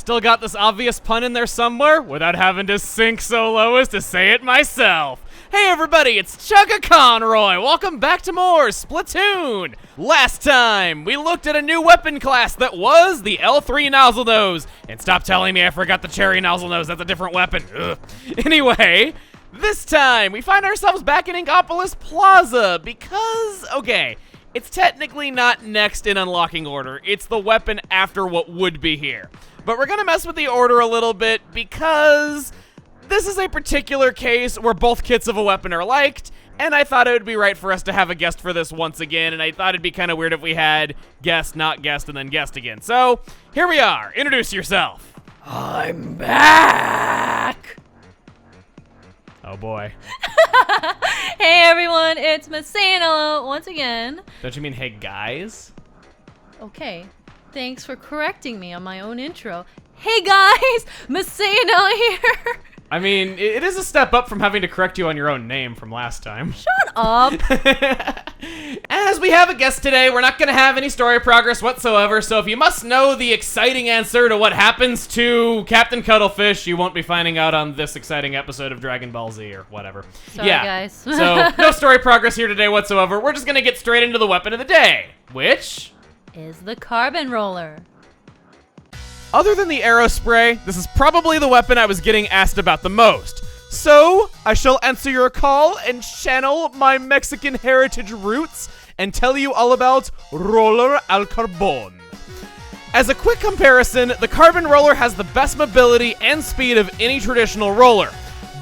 still got this obvious pun in there somewhere without having to sink so low as to say it myself. Hey everybody, it's Chugga Conroy. Welcome back to more Splatoon. Last time, we looked at a new weapon class that was the L3 Nozzle Nose. And stop telling me I forgot the Cherry Nozzle Nose, that's a different weapon. Ugh. Anyway, this time, we find ourselves back in Inkopolis Plaza because, okay, it's technically not next in unlocking order. It's the weapon after what would be here. But we're gonna mess with the order a little bit because this is a particular case where both kits of a weapon are liked, and I thought it would be right for us to have a guest for this once again, and I thought it'd be kind of weird if we had guest, not guest, and then guest again. So, here we are. Introduce yourself. I'm back! Oh boy. Hey everyone, it's Masano once again. Don't you mean hey guys? Okay, thanks for correcting me on my own intro. Hey guys, Masano here. I mean, it is a step up from having to correct you on your own name from last time. Shut up. As we have a guest today, we're not going to have any story progress whatsoever, so if you must know the exciting answer to what happens to Captain Cuttlefish, you won't be finding out on this exciting episode of Dragon Ball Z or whatever. Sorry, guys. So, no story progress here today whatsoever. We're just going to get straight into the weapon of the day, which is the carbon roller. Other than the arrow spray, this is probably the weapon I was getting asked about the most. So, I shall answer your call and channel my Mexican heritage roots and tell you all about Roller al Carbon. As a quick comparison, the carbon roller has the best mobility and speed of any traditional roller,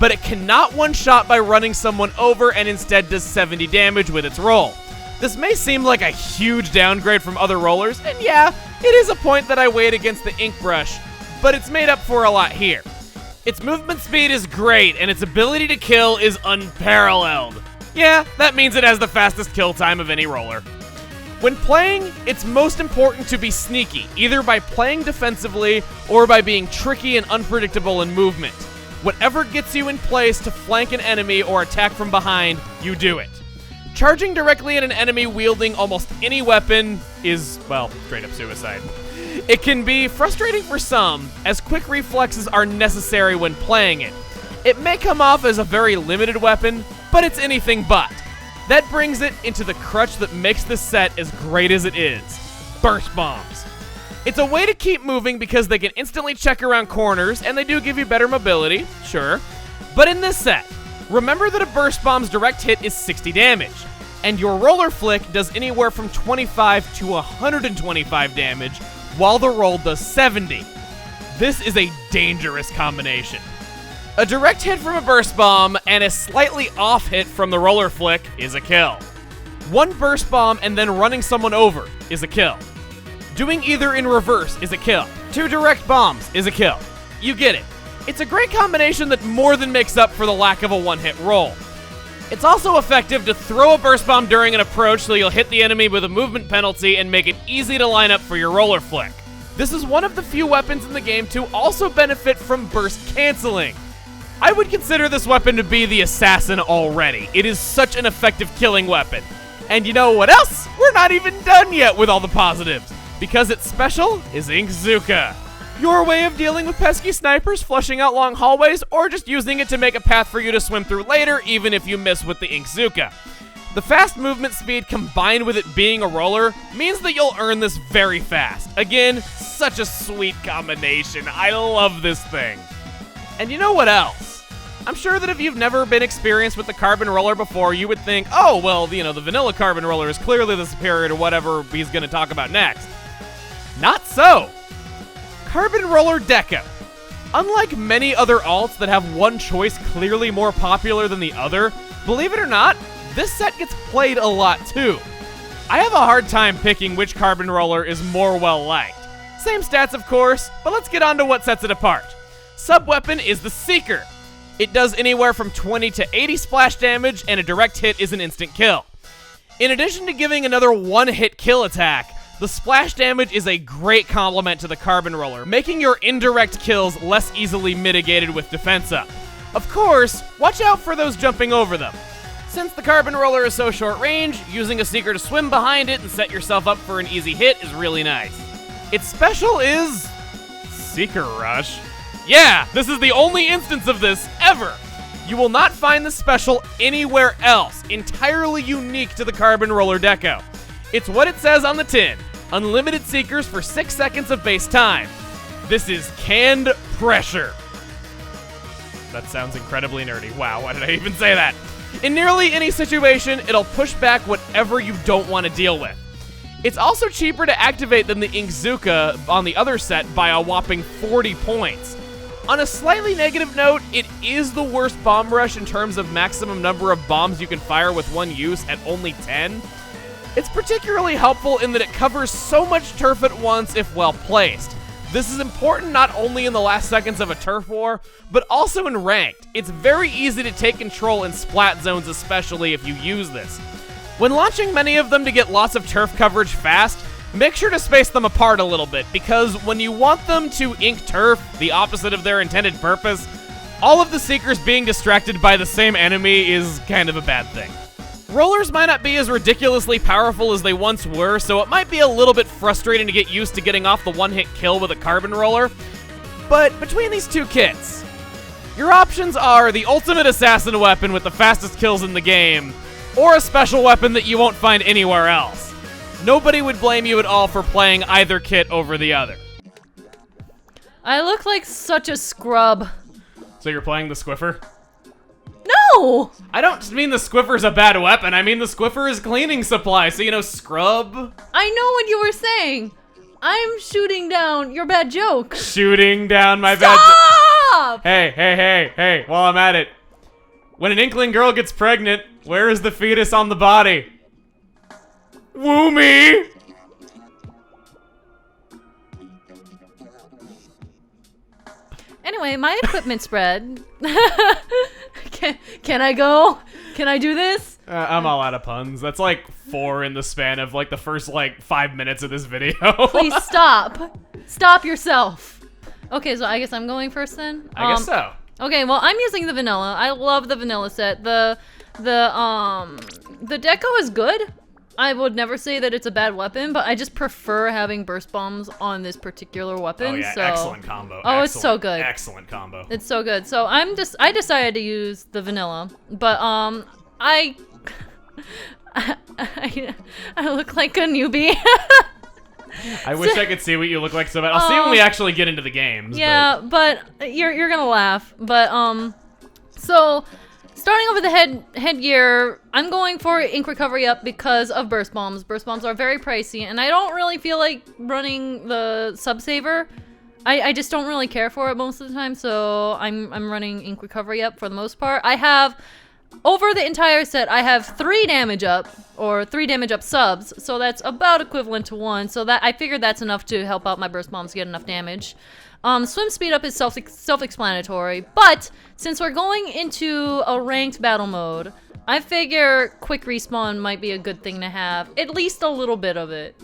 but it cannot one-shot by running someone over and instead does 70 damage with its roll. This may seem like a huge downgrade from other rollers, and yeah, it is a point that I weighed against the ink brush, but it's made up for a lot here. Its movement speed is great, and its ability to kill is unparalleled. Yeah, that means it has the fastest kill time of any roller. When playing, it's most important to be sneaky, either by playing defensively or by being tricky and unpredictable in movement. Whatever gets you in place to flank an enemy or attack from behind, you do it. Charging directly at an enemy wielding almost any weapon is, well, straight up suicide. It can be frustrating for some, as quick reflexes are necessary when playing it. It may come off as a very limited weapon, but it's anything but. That brings it into the crutch that makes this set as great as it is: burst bombs. It's a way to keep moving because they can instantly check around corners, and they do give you better mobility, sure. But in this set, remember that a burst bomb's direct hit is 60 damage, and your roller flick does anywhere from 25 to 125 damage, while the roll does 70. This is a dangerous combination. A direct hit from a burst bomb and a slightly off hit from the roller flick is a kill. One burst bomb and then running someone over is a kill. Doing either in reverse is a kill. Two direct bombs is a kill. You get it. It's a great combination that more than makes up for the lack of a one-hit roll. It's also effective to throw a burst bomb during an approach so you'll hit the enemy with a movement penalty and make it easy to line up for your roller flick. This is one of the few weapons in the game to also benefit from burst canceling. I would consider this weapon to be the assassin already. It is such an effective killing weapon. And you know what else? We're not even done yet with all the positives, because its special is Inkzuka. Your way of dealing with pesky snipers, flushing out long hallways, or just using it to make a path for you to swim through later, even if you miss with the Inkzuka. The fast movement speed combined with it being a roller means that you'll earn this very fast. Again, such a sweet combination. I love this thing. And you know what else? I'm sure that if you've never been experienced with the carbon roller before, you would think, oh, well, you know, the vanilla carbon roller is clearly the superior to whatever he's going to talk about next. Not so. Carbon Roller Deco. Unlike many other alts that have one choice clearly more popular than the other, believe it or not, this set gets played a lot too. I have a hard time picking which carbon roller is more well liked. Same stats of course, but let's get on to what sets it apart. Sub-weapon is the Seeker. It does anywhere from 20 to 80 splash damage, and a direct hit is an instant kill. In addition to giving another one-hit kill attack, the splash damage is a great complement to the carbon roller, making your indirect kills less easily mitigated with defense up. Of course, watch out for those jumping over them. Since the carbon roller is so short range, using a Seeker to swim behind it and set yourself up for an easy hit is really nice. Its special is Seeker Rush? Yeah, this is the only instance of this ever! You will not find the special anywhere else, entirely unique to the Carbon Roller Deco. It's what it says on the tin, unlimited Seekers for 6 seconds of base time. This is canned pressure. That sounds incredibly nerdy. Wow, why did I even say that? In nearly any situation, it'll push back whatever you don't want to deal with. It's also cheaper to activate than the Inkzuka on the other set by a whopping 40 points. On a slightly negative note, it is the worst bomb rush in terms of maximum number of bombs you can fire with one use at only 10. It's particularly helpful in that it covers so much turf at once if well placed. This is important not only in the last seconds of a turf war, but also in ranked. It's very easy to take control in splat zones, especially if you use this. When launching many of them to get lots of turf coverage fast, make sure to space them apart a little bit, because when you want them to ink turf, the opposite of their intended purpose, all of the Seekers being distracted by the same enemy is kind of a bad thing. Rollers might not be as ridiculously powerful as they once were, so it might be a little bit frustrating to get used to getting off the one-hit kill with a Carbon Roller, but between these two kits, your options are the ultimate assassin weapon with the fastest kills in the game, or a special weapon that you won't find anywhere else. Nobody would blame you at all for playing either kit over the other. I look like such a scrub. So you're playing the Squiffer? No! I don't mean the Squiffer's a bad weapon, I mean the Squiffer is cleaning supply, so you know, scrub? I know what you were saying. I'm shooting down your bad joke. Shooting down my bad Stop! Hey, while I'm at it. When an Inkling girl gets pregnant, where is the fetus on the body? Woo me! Anyway, my equipment spread. Can I go? Can I do this? I'm all out of puns. That's like 4 in the span of like the first like 5 minutes of this video. Please stop. Stop yourself. Okay, so I guess I'm going first then? I guess so. Okay, well, I'm using the vanilla. I love the vanilla set. The deco is good. I would never say that it's a bad weapon, but I just prefer having burst bombs on this particular weapon. Oh yeah, so. excellent combo. Oh, it's so good. Excellent combo. It's so good. So I decided to use the vanilla, but I look like a newbie. I wish I could see what you look like so bad. I'll see when we actually get into the games. Yeah, but you're gonna laugh. But so starting off with the headgear, I'm going for ink recovery up because of burst bombs. Burst bombs are very pricey, and I don't really feel like running the sub saver. I just don't really care for it most of the time, so I'm running ink recovery up for the most part. I have over the entire set, I have 3 damage up, or 3 damage up subs, so that's about equivalent to 1, so that I figured that's enough to help out my burst bombs get enough damage. Swim speed up is self-explanatory, but since we're going into a ranked battle mode, I figure quick respawn might be a good thing to have, at least a little bit of it.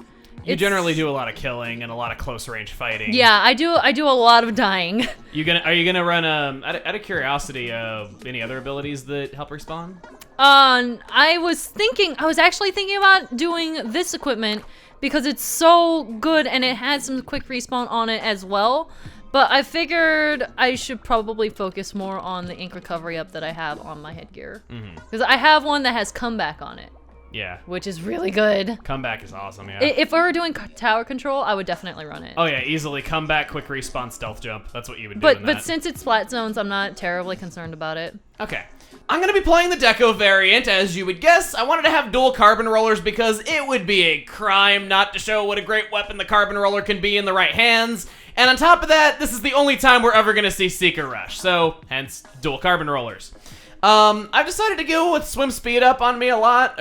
You generally do a lot of killing and a lot of close range fighting. Yeah, I do a lot of dying. Are you gonna run out of curiosity any other abilities that help respawn? I was actually thinking about doing this equipment because it's so good and it has some quick respawn on it as well. But I figured I should probably focus more on the ink recovery up that I have on my headgear. Because I have one that has comeback on it. Yeah. Which is really good. Comeback is awesome, yeah. If we were doing tower control, I would definitely run it. Oh yeah, easily. Comeback, quick respawn, stealth jump. That's what you would do But since it's flat zones, I'm not terribly concerned about it. Okay. I'm gonna be playing the deco variant, as you would guess. I wanted to have dual carbon rollers because it would be a crime not to show what a great weapon the carbon roller can be in the right hands. And on top of that, this is the only time we're ever gonna see Seeker Rush, so hence dual carbon rollers. I've decided to go with swim speed up on me a lot,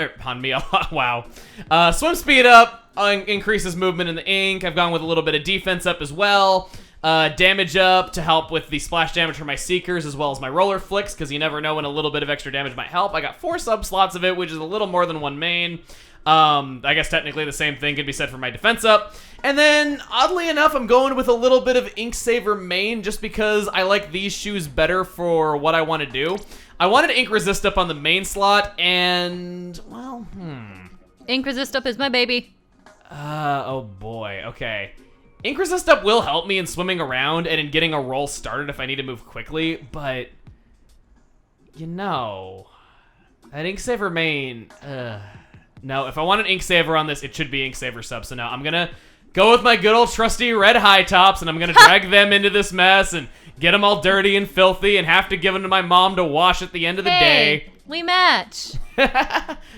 wow. Swim speed up increases movement in the ink. I've gone with a little bit of defense up as well. Damage up to help with the splash damage for my Seekers as well as my roller flicks, because you never know when a little bit of extra damage might help. I got 4 sub slots of it, which is a little more than 1 main. I guess technically the same thing could be said for my defense up. And then, oddly enough, I'm going with a little bit of Ink Saver main just because I like these shoes better for what I want to do. I wanted Ink Resist up on the main slot, and, well, Ink Resist up is my baby. Oh boy, okay. Ink Resist Up will help me in swimming around and in getting a roll started if I need to move quickly, but... You know... That Ink Saver main... No, if I want an Ink Saver on this, it should be Ink Saver sub. So now I'm gonna go with my good old trusty red high tops, and I'm gonna drag them into this mess and get them all dirty and filthy and have to give them to my mom to wash at the end of the day. We match.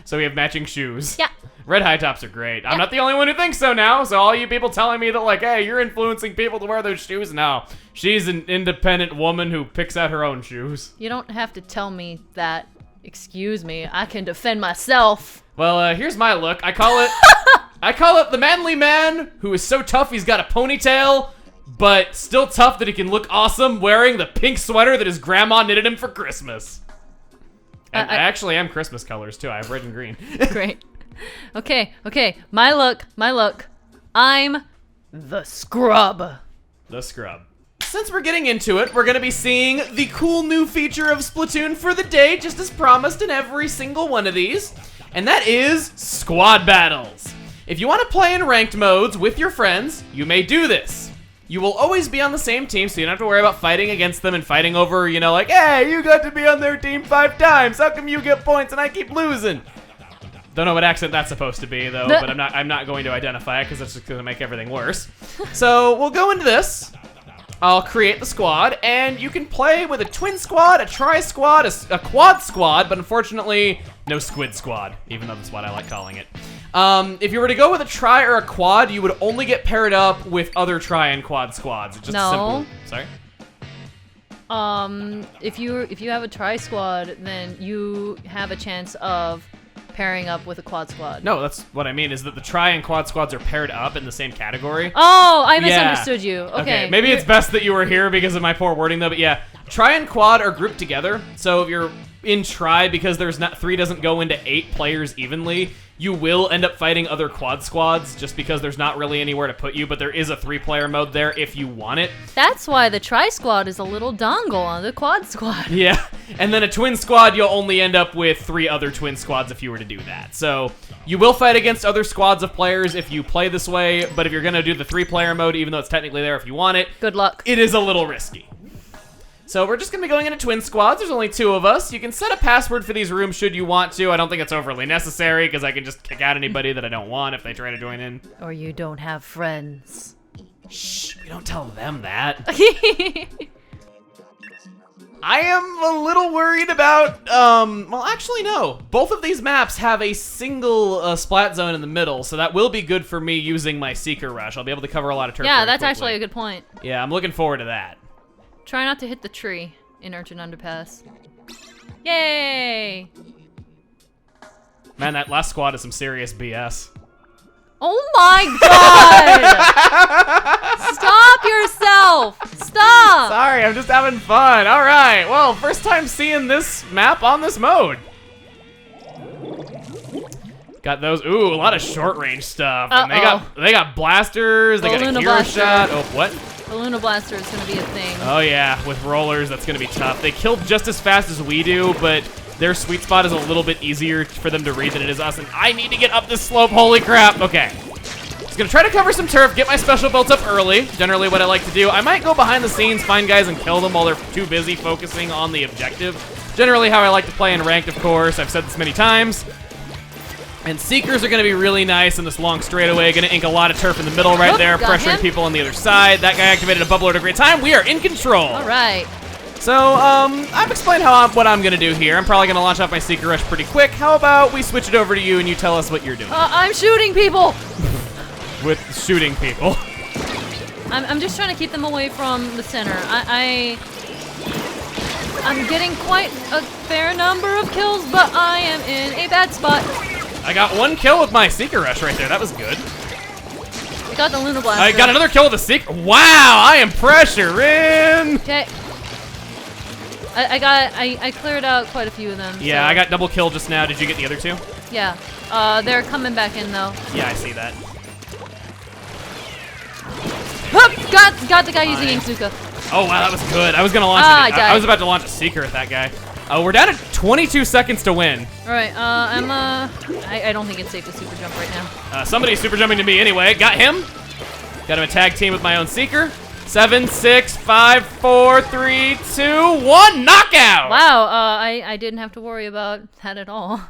So we have matching shoes. Yeah. Red high tops are great. I'm not the only one who thinks so now. So all you people telling me that like, hey, you're influencing people to wear those shoes. No, she's an independent woman who picks out her own shoes. You don't have to tell me that. Excuse me. I can defend myself. Well, here's my look. I call it the manly man who is so tough he's got a ponytail, but still tough that he can look awesome wearing the pink sweater that his grandma knitted him for Christmas. And I actually am Christmas colors too. I have red and green. Great. Okay. My look. I'm the scrub. The scrub. Since we're getting into it, we're gonna be seeing the cool new feature of Splatoon for the day, just as promised in every single one of these, and that is squad battles. If you want to play in ranked modes with your friends, you may do this. You will always be on the same team, so you don't have to worry about fighting against them and fighting over, you know, like, hey, you got to be on their team 5 times. How come you get points and I keep losing? Don't know what accent that's supposed to be, though, but I'm not going to identify it because that's just going to make everything worse. So we'll go into this. I'll create the squad, and you can play with a twin squad, a tri-squad, a quad squad, but unfortunately, no squid squad, even though that's what I like calling it. If you were to go with a tri or a quad, you would only get paired up with other tri and quad squads. It's just no. Simple. Sorry? If you have a tri squad, then you have a chance of pairing up with a quad squad. No, that's what I mean, is that the tri and quad squads are paired up in the same category. Oh, I misunderstood you. Okay. Maybe it's best that you were here because of my poor wording, though, but yeah. Tri and quad are grouped together, so if you're in tri, because there's not 3 doesn't go into 8 players evenly, you will end up fighting other quad squads just because there's not really anywhere to put you, but there is a 3-player mode there if you want it. That's why the tri squad is a little dongle on the quad squad. Yeah, and then a twin squad, you'll only end up with 3 other twin squads if you were to do that. So you will fight against other squads of players if you play this way, but if you're going to do the 3-player mode, even though it's technically there if you want it, good luck. It is a little risky. So we're just going to be going into twin squads. There's only 2 of us. You can set a password for these rooms should you want to. I don't think it's overly necessary because I can just kick out anybody that I don't want if they try to join in. Or you don't have friends. Shh, we don't tell them that. I am a little worried about, well, actually, no. Both of these maps have a single splat zone in the middle, so that will be good for me using my Seeker Rush. I'll be able to cover a lot of turf. Yeah, that's quickly. actually a good point. Yeah, I'm looking forward to that. Try not to hit the tree in Urchin Underpass. Yay! Man, that last squad is some serious BS. Oh my god! Stop yourself! Stop! Sorry, I'm just having fun. All right, well, first time seeing this map on this mode. Got those, ooh, a lot of short range stuff. And they got blasters, they got a hero shot. Oh, what? The Luna Blaster is gonna be a thing. Oh yeah, with rollers, that's gonna be tough. They kill just as fast as we do, but their sweet spot is a little bit easier for them to read than it is us, and I need to get up this slope, holy crap. Okay. Just gonna try to cover some turf, get my special built up early, generally what I like to do. I might go behind the scenes, find guys and kill them while they're too busy focusing on the objective. Generally how I like to play in ranked, of course. I've said this many times. And Seekers are going to be really nice in this long straightaway. Going to ink a lot of turf in the middle right there, pressuring people on the other side. That guy activated a bubble at a great time. We are in control. All right. So, I've explained what I'm going to do here. I'm probably going to launch off my Seeker Rush pretty quick. How about we switch it over to you and you tell us what you're doing? I'm shooting people. With shooting people. I'm just trying to keep them away from the center. I'm getting quite a fair number of kills, but I am in a bad spot. I got 1 kill with my Seeker Rush right there. That was good. I got the Luna Blaster. I got another kill with the Seeker. Wow, I am pressuring. Okay. I cleared out quite a few of them. Yeah, so. I got double kill just now. Did you get the other 2? Yeah. They're coming back in though. Yeah, I see that. Hup! Got the guy using Inkzuka. Oh wow, that was good. I was gonna launch I was about to launch a Seeker at that guy. We're down to 22 seconds to win. All right, I don't think it's safe to super jump right now. Somebody's super jumping to me anyway. Got him. Got him a tag team with my own Seeker. 7, 6, 5, 4, 3, 2, 1, knockout! Wow, I didn't have to worry about that at all.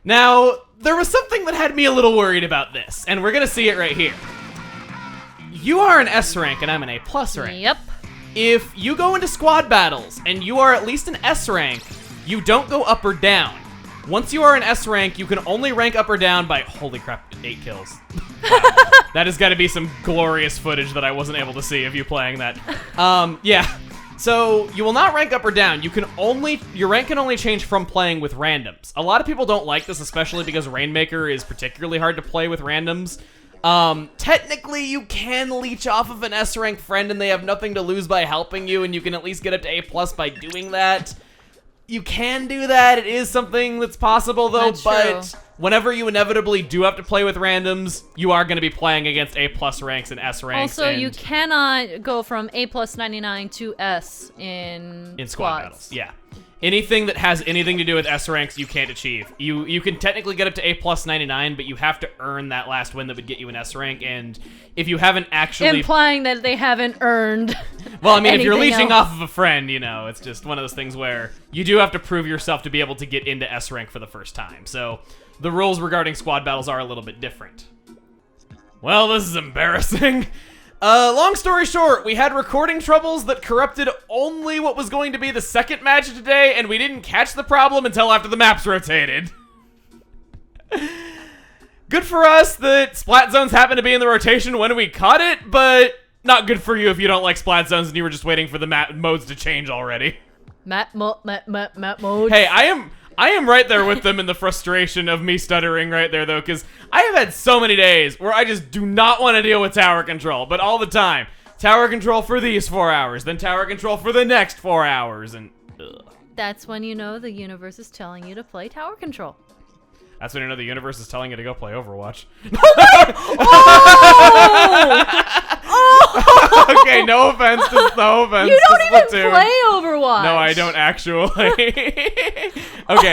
Now, there was something that had me a little worried about this, and we're gonna see it right here. You are an S rank and I'm an A+ rank. Yep. If you go into squad battles and you are at least an S rank, you don't go up or down. Once you are an S rank, you can only rank up or down by, holy crap, 8 kills. Wow. That has got to be some glorious footage that I wasn't able to see of you playing that. Yeah. So you will not rank up or down. Your rank can only change from playing with randoms. A lot of people don't like this, especially because Rainmaker is particularly hard to play with randoms. Technically, you can leech off of an S rank friend and they have nothing to lose by helping you, and you can at least get up to A+ by doing that. You can do that. It is something that's possible, though, but whenever you inevitably do have to play with randoms, you are going to be playing against A+ ranks and S ranks. Also, you cannot go from A+ 99 to S in squad battles. Yeah. Anything that has anything to do with S ranks, you can't achieve. You can technically get up to A+ 99, but you have to earn that last win that would get you an S rank, and if you haven't actually... Implying that they haven't earned Well, I mean, if you're leeching else. off of a friend, you know, it's just one of those things where you do have to prove yourself to be able to get into S rank for the first time. So the rules regarding squad battles are a little bit different. Well, this is embarrassing. Long story short, we had recording troubles that corrupted only what was going to be the second match of today, and we didn't catch the problem until after the maps rotated. Good for us that Splat Zones happened to be in the rotation when we caught it, but not good for you if you don't like Splat Zones and you were just waiting for the map modes to change already. Map modes. Hey, I am right there with them in the frustration of me stuttering right there, though, because I have had so many days where I just do not want to deal with tower control, but all the time. Tower control for these 4 hours, then tower control for the next 4 hours, and ugh. That's when you know the universe is telling you to play tower control. That's when you know the universe is telling you to go play Overwatch. Oh! Okay, no offense to You don't even Splatoon. play Overwatch. No, I don't actually. Okay,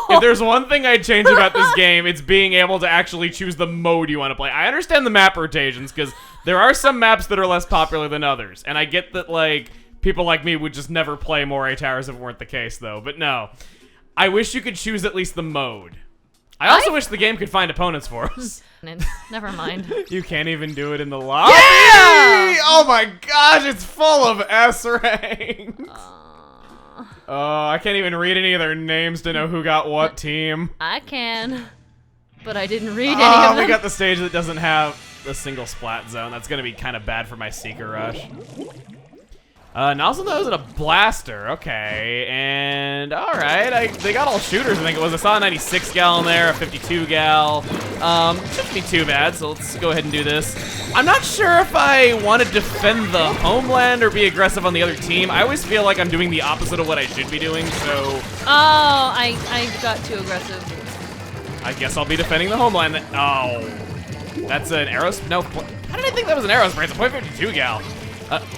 if there's one thing I'd change about this game, it's being able to actually choose the mode you want to play. I understand the map rotations, because there are some maps that are less popular than others, and I get that, like, people like me would just never play Moray Towers if it weren't the case, though. But no, I wish you could choose at least the mode. I also wish the game could find opponents for us. Never mind. You can't even do it in the lobby? Yeah! Oh my gosh, it's full of S ranks. Oh, I can't even read any of their names to know who got what team. I can, but I didn't read any of them. We got the stage that doesn't have a single splat zone. That's gonna be kind of bad for my Seeker Rush. Nozzle Nose and a blaster, okay, and alright, they got all shooters, I think it was. I saw a 96 gal in there, a 52 gal, shouldn't be too bad, so let's go ahead and do this. I'm not sure if I want to defend the homeland or be aggressive on the other team. I always feel like I'm doing the opposite of what I should be doing, so... Oh, I got too aggressive. I guess I'll be defending the homeland. Oh, that's an aerospray? No, how did I think that was an aerospray? It's a .52 gal.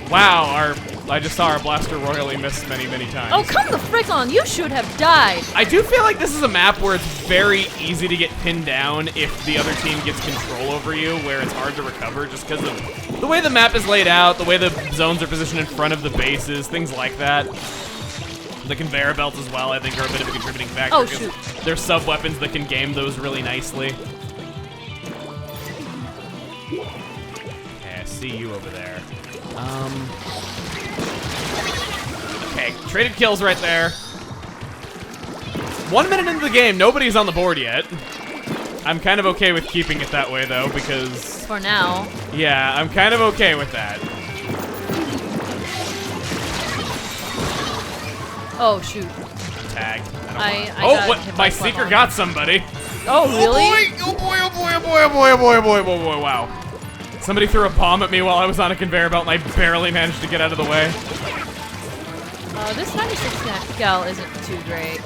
Wow, I just saw our blaster royally miss many, many times. Oh, come the frick on! You should have died! I do feel like this is a map where it's very easy to get pinned down if the other team gets control over you, where it's hard to recover just because of the way the map is laid out, the way the zones are positioned in front of the bases, things like that. The conveyor belts as well, I think, are a bit of a contributing factor. Oh, shoot. There's sub-weapons that can game those really nicely. Okay, I see you over there. Okay, traded kills right there. 1 minute into the game, nobody's on the board yet. I'm kind of okay with keeping it that way, though, because... For now. Yeah, I'm kind of okay with that. Oh, shoot. Tag. My Seeker got somebody. Oh, really? Oh boy, oh boy, oh boy, oh boy, oh boy, oh boy, oh boy, oh boy, wow. Somebody threw a bomb at me while I was on a conveyor belt and I barely managed to get out of the way. This 96 gal isn't too great.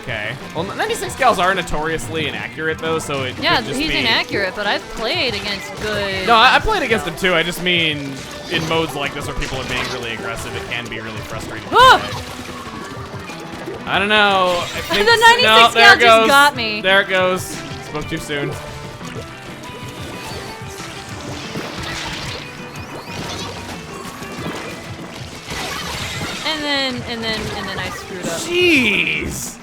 Okay. Well, 96 gals are notoriously inaccurate, though, so it Yeah, could just he's be... inaccurate, but I've played against good... No, I played against him, too. I just mean, in modes like this where people are being really aggressive, it can be really frustrating. I don't know. I think The 96 gal just got me. There it goes. Spoke too soon. and then I screwed up. Jeez.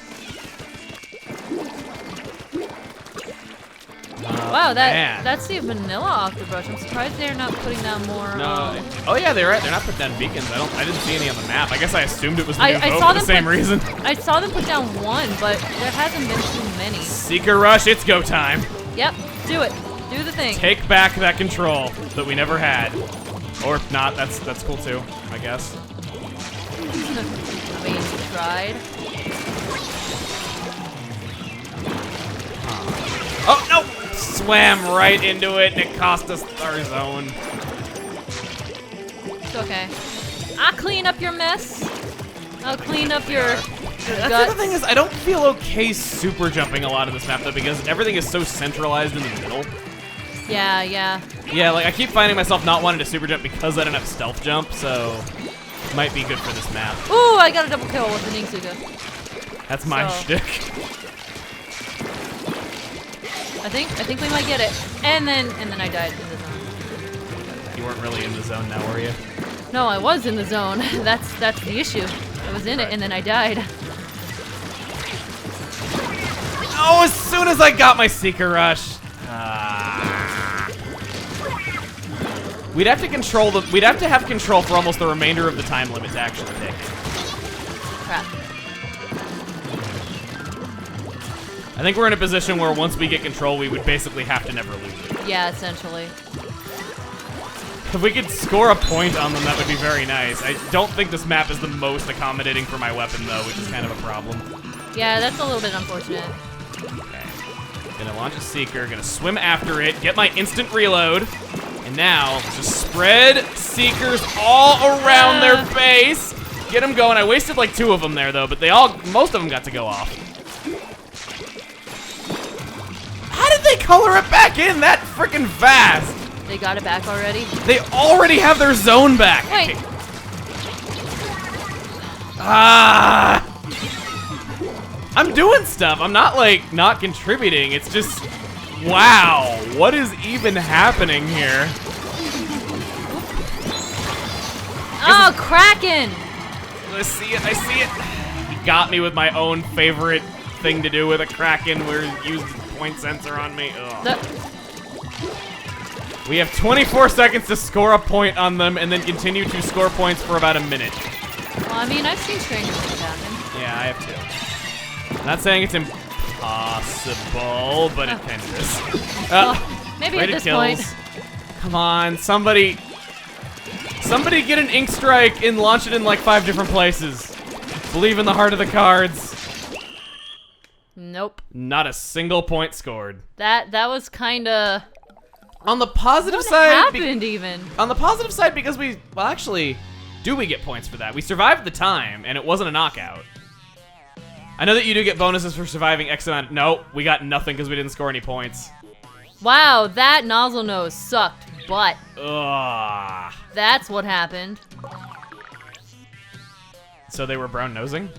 Wow, man. that's the vanilla octobrush. I'm surprised they're not putting down more. No. Oh yeah, they're right. They're not putting down beacons. I didn't see any on the map. I guess I assumed it was the new I vote saw for the them same reason. I saw them put down one, but there hasn't been too many. Seeker Rush, it's go time. Yep, do it. Do the thing. Take back that control that we never had. Or if not, that's cool too, I guess. I mean, you tried. Oh, no! Swam right into it and it cost us our zone. It's okay. I'll clean up your mess. I'll clean up your That's guts. the thing is, I don't feel okay super jumping a lot of this map though because everything is so centralized in the middle. Yeah, yeah. Yeah, like I keep finding myself not wanting to super jump because I don't have stealth jump, so might be good for this map. Ooh, I got a double kill with the Ningsuga. That's my shtick. I think we might get it. And then I died in the zone. You weren't really in the zone now, were you? No, I was in the zone. That's the issue. I was in it and then I died. Oh, as soon as I got my Seeker Rush. We'd have to have control for almost the remainder of the time limit to actually pick it. Crap. I think we're in a position where once we get control, we would basically have to never lose it. Yeah, essentially. If we could score a point on them, that would be very nice. I don't think this map is the most accommodating for my weapon, though, which is kind of a problem. Yeah, that's a little bit unfortunate. Okay. Gonna launch a Seeker, gonna swim after it, get my instant reload, and now just spread Seekers all around their base. Get them going. I wasted like 2 of them there, though, but most of them got to go off. How did they color it back in that freaking fast? They got it back already? They already have their zone back. Wait. Okay. Ah! I'm doing stuff. I'm not like not contributing. It's just, wow, what is even happening here? Oh, Kraken! I see it. I see it. You got me with my own favorite thing to do with a Kraken. Where you used the point sensor on me. We have 24 seconds to score a point on them and then continue to score points for about a minute. Well, I mean, I've seen stranger things happen. Yeah, I have too. I'm not saying it's impossible, but it kind of is. Well, maybe at this point. Come on, somebody get an ink strike and launch it in like 5 different places. Believe in the heart of the cards. Nope. Not a single point scored. That was kind of. On the positive What side, happened even? On the positive side, because we get points for that? We survived the time, and it wasn't a knockout. I know that you do get bonuses for surviving X amount. No, we got nothing because we didn't score any points. Wow, that nozzle nose sucked butt. Ugh. That's what happened. So they were brown nosing?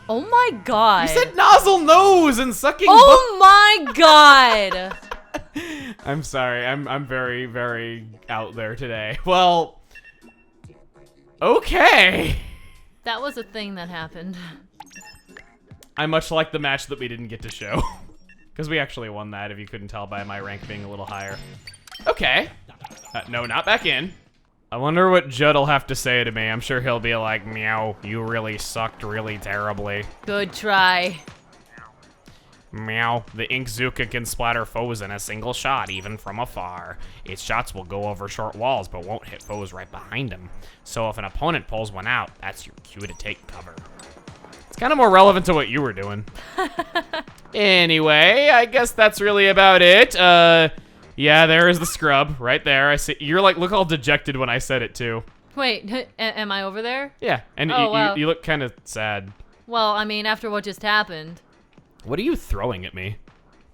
Oh my god. You said nozzle nose and sucking. Oh my god. I'm sorry. I'm very, very out there today. Well, okay. That was a thing that happened. I much like the match that we didn't get to show. Because we actually won that, if you couldn't tell by my rank being a little higher. Okay. No, not back in. I wonder what Judd'll have to say to me. I'm sure he'll be like, meow, you really sucked really terribly. Good try. Meow, the Inkzuka can splatter foes in a single shot, even from afar. Its shots will go over short walls, but won't hit foes right behind them. So if an opponent pulls one out, that's your cue to take cover. It's kind of more relevant to what you were doing. Anyway, I guess that's really about it. Yeah, there is the scrub right there. I see. You're like, look all dejected when I said it too. Wait, am I over there? Yeah, and wow. you look kind of sad. Well, I mean, after what just happened. What are you throwing at me?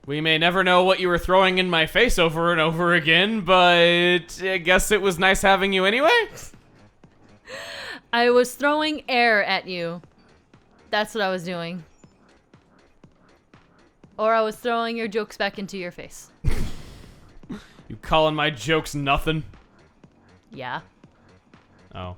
We may never know what you were throwing in my face over and over again, but I guess it was nice having you anyway? I was throwing air at you. That's what I was doing. Or I was throwing your jokes back into your face. You calling my jokes nothing? Yeah. Oh.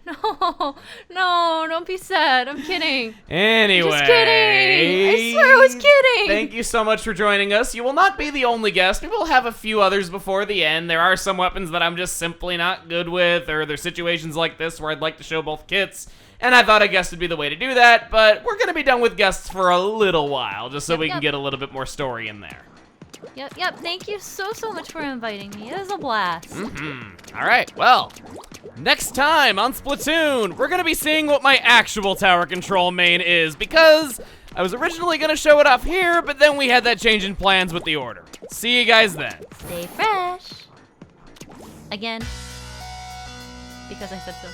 No, No, no, don't be sad. I'm kidding. Anyway. Just kidding. I swear I was kidding. Thank you so much for joining us. You will not be the only guest. We will have a few others before the end. There are some weapons that I'm just simply not good with, or there's situations like this where I'd like to show both kits. And I thought a guest would be the way to do that, but we're going to be done with guests for a little while, just so we can get a little bit more story in there. Yep. Thank you so much for inviting me. It was a blast. All right, well, next time on Splatoon, we're going to be seeing what my actual tower control main is, because I was originally going to show it off here, but then we had that change in plans with the order. See you guys then. Stay fresh. Again. Because I said so.